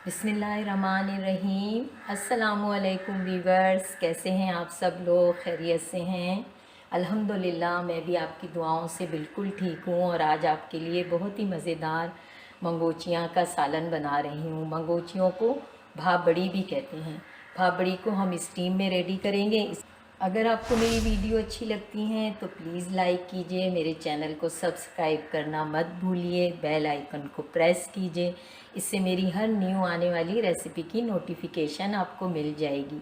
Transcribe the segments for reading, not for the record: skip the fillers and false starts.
बिस्मिल्लाहिर्रहमानिर्रहीम। अस्सलामुअलैकुम वीवर्स, कैसे हैं आप सब लोग? खैरियत से हैं? अल्हम्दुलिल्लाह, मैं भी आपकी दुआओं से बिल्कुल ठीक हूँ। और आज आपके लिए बहुत ही मज़ेदार मंगोचियाँ का सालन बना रही हूँ। मंगोचियों को भाप बड़ी भी कहते हैं। भाप बड़ी को हम स्टीम में रेडी करेंगे। अगर आपको मेरी वीडियो अच्छी लगती हैं तो प्लीज़ लाइक कीजिए, मेरे चैनल को सब्सक्राइब करना मत भूलिए, बेल आइकन को प्रेस कीजिए। इससे मेरी हर न्यू आने वाली रेसिपी की नोटिफिकेशन आपको मिल जाएगी।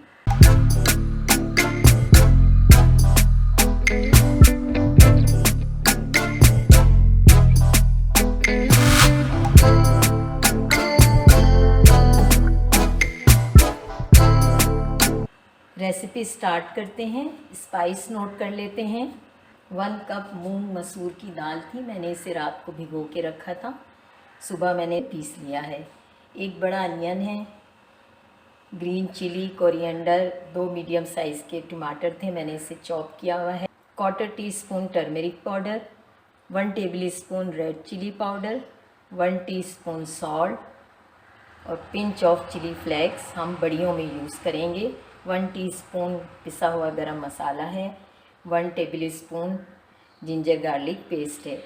रेसिपी स्टार्ट करते हैं। स्पाइस नोट कर लेते हैं। 1 कप मूंग मसूर की दाल थी, मैंने इसे रात को भिगो के रखा था। सुबह मैंने पीस लिया है। 1 बड़ा अनियन है, green chilli, coriander, 2 medium size के टमाटर थे, मैंने इसे चॉप किया हुआ है। 1/4 teaspoon turmeric powder, 1 table spoon red chilli powder, 1 teaspoon salt और पिंच ऑफ चिली फ्लेक्स हम बड़ियों में यूज़ करेंगे। 1 टीस्पून पिसा हुआ गरम मसाला है। 1 table spoon ginger garlic paste है।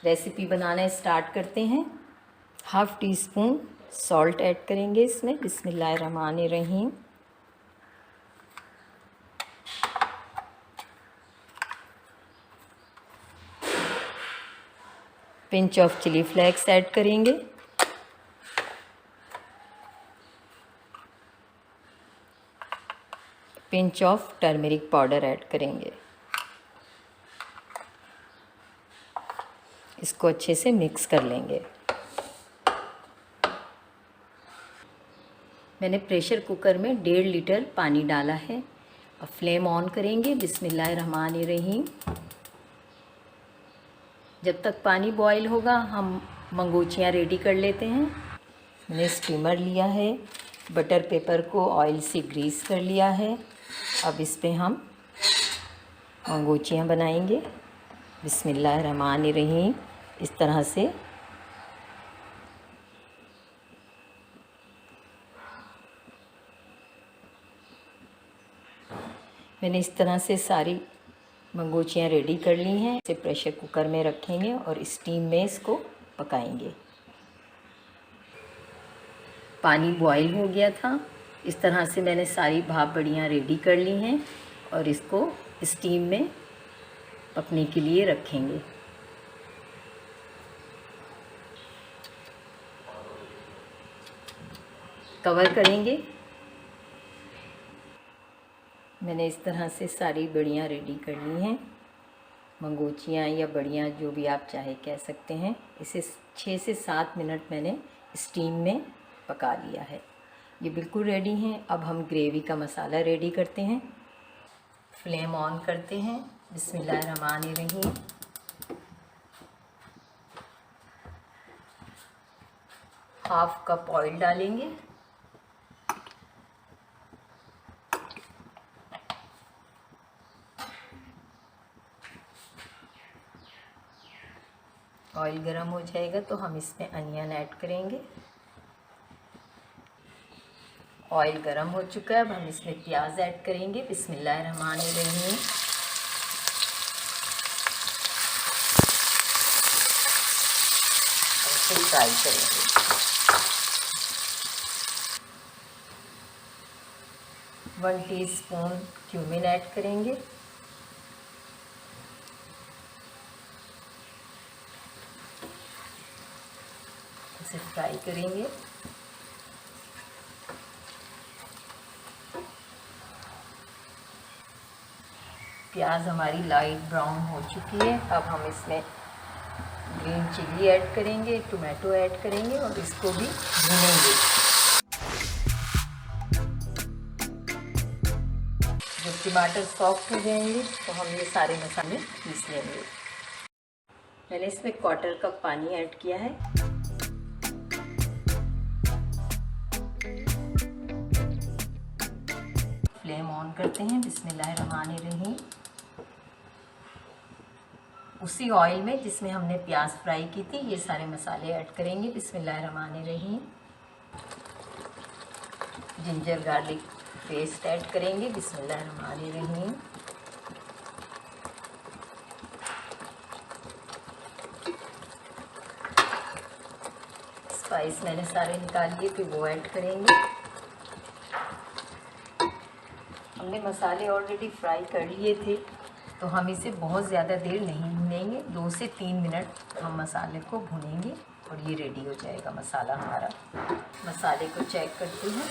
रेसिपी बनाना स्टार्ट करते हैं। 1/2 टीस्पून सॉल्ट ऐड करेंगे इसमें। बिस्मिल्लाहिर्रहमानिर्रहीम। Pinch of chilli flakes add करेंगे। Pinch of turmeric powder add करेंगे। इसको अच्छे से मिक्स कर लेंगे। मैंने प्रेशर कुकर में 1.5 लीटर पानी डाला है। अब फ्लेम ऑन करेंगे। बिस्मिल्लाहिर्रहमानिर्रहीम। जब तक पानी बॉईल होगा हम मंगोचियाँ रेडी कर लेते हैं। मैंने स्टीमर लिया है, बटर पेपर को ऑयल से ग्रीस कर लिया है। अब इस पे हम मंगोचियाँ बनाएंगे। बिस्मिल्लाहिर्रहमानिर्रहीम। इस तरह से मैंने इस तरह से सारी मंगोचियाँ रेडी कर ली हैं। इसे प्रेशर कुकर में रखेंगे और स्टीम में इसको पकाएंगे। पानी बॉईल हो गया था। इस तरह से मैंने सारी भाप बड़ियाँ रेडी कर ली हैं और इसको स्टीम में पकने के लिए रखेंगे। कवर करेंगे। मैंने इस तरह से सारी बड़ियाँ रेडी कर ली हैं। मंगोचियाँ या बड़ियाँ जो भी आप चाहे कह सकते हैं। इसे 6 से 7 मिनट मैंने स्टीम में पका लिया है। ये बिल्कुल रेडी हैं। अब हम ग्रेवी का मसाला रेडी करते हैं। फ्लेम ऑन करते हैं। बिस्मिल्लाहिर्रहमानिर्रहीम। हाफ कप ऑयल डालेंगे। ऑयल गर्म हो जाएगा तो हम इसमें अनियन ऐड करेंगे। ऑयल गर्म हो चुका है। अब हम इसमें प्याज ऐड करेंगे। बिस्मिल्लाहिर्रहमानिर्रहीम। इसे फ्राई करेंगे। वन टीस्पून क्यूमिन ऐड करेंगे। इसे फ्राई करेंगे। प्याज हमारी लाइट ब्राउन हो चुकी है। अब हम इसमें ग्रीन चिली ऐड करेंगे, टोमेटो ऐड करेंगे और इसको भी भूनेंगे। जब टमाटर सॉफ्ट हो जाएंगे तो हम ये सारे मसाले पीस लेंगे। मैंने इसमें 1/4 कप पानी ऐड किया है। फ्लेम ऑन करते हैं। बिस्मिल्लाहिर्रहमानिर्रहीम। उसी ऑयल में जिसमें हमने प्याज फ्राई की थी ये सारे मसाले ऐड करेंगे। बिस्मिल्लाहिर्रहमानिर्रहीम। जिंजर गार्लिक पेस्ट ऐड करेंगे। बिस्मिल्लाहिर्रहमानिर्रहीम। स्पाइस मैंने सारे निकाल लिए, फिर वो ऐड करेंगे। हमने मसाले ऑलरेडी फ्राई कर लिए थे, तो हम इसे बहुत ज़्यादा देर नहीं भूनेंगे। 2 से 3 मिनट हम मसाले को भूनेंगे और ये रेडी हो जाएगा मसाला हमारा। मसाले को चेक करते हैं।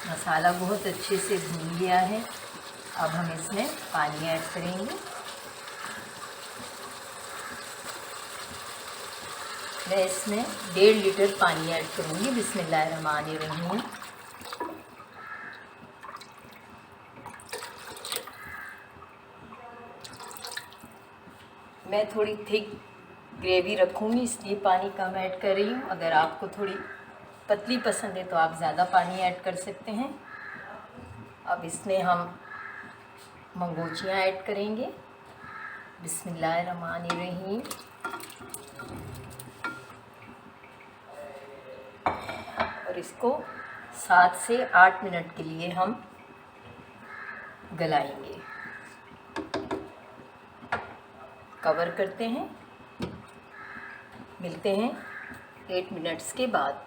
मसाला बहुत अच्छे से भून लिया है। अब हम इसमें पानी ऐड करेंगे। मैं इसमें 1.5 लीटर पानी ऐड करूँगी। बिस्मिल्लाहिर्रहमानिर्रहीम। मैं थोड़ी थिक ग्रेवी रखूँगी, इसलिए पानी कम ऐड कर रही हूँ। अगर आपको थोड़ी पतली पसंद है तो आप ज़्यादा पानी ऐड कर सकते हैं। अब इसमें हम मंगोचियाँ ऐड करेंगे। बिस्मिल्लाहिर्रहमानिर्रहीम। और इसको 7 से 8 मिनट के लिए हम गलाएंगे। कवर करते हैं। मिलते हैं 8 मिनट्स के बाद।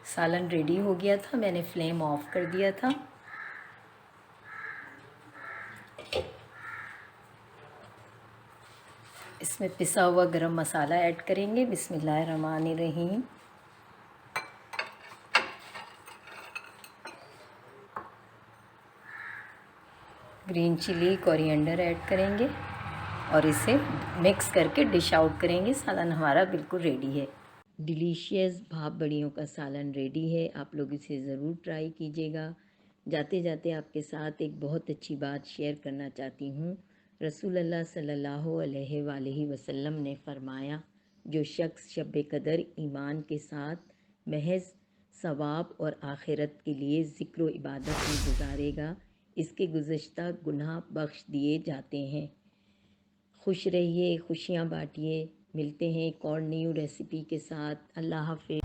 सालन रेडी हो गया था, मैंने फ्लेम ऑफ कर दिया था। इसमें पिसा हुआ गरम मसाला ऐड करेंगे। बिस्मिल्लाहिर्रहमानिर्रहीम। ग्रीन चिली कोरिएंडर ऐड करेंगे और इसे मिक्स करके डिश आउट करेंगे। सालन हमारा बिल्कुल रेडी है। डिलीशियस भाप बड़ियों का सालन रेडी है। आप लोग इसे ज़रूर ट्राई कीजिएगा। जाते जाते आपके साथ एक बहुत अच्छी बात शेयर करना चाहती हूँ। रसूलुल्लाह सल्लल्लाहु अलैहि वसल्लम ने फरमाया, जो शख्स शब कदर ईमान के साथ महज सवाब और आखिरत के लिए ज़िक्र व इबादत में गुजारेगा, इसके गुज़श्ता गुनाह बख्श दिए जाते हैं। खुश रहिए, खुशियाँ बांटिए। मिलते हैं एक और न्यू रेसिपी के साथ। अल्लाह हाफ़िज़।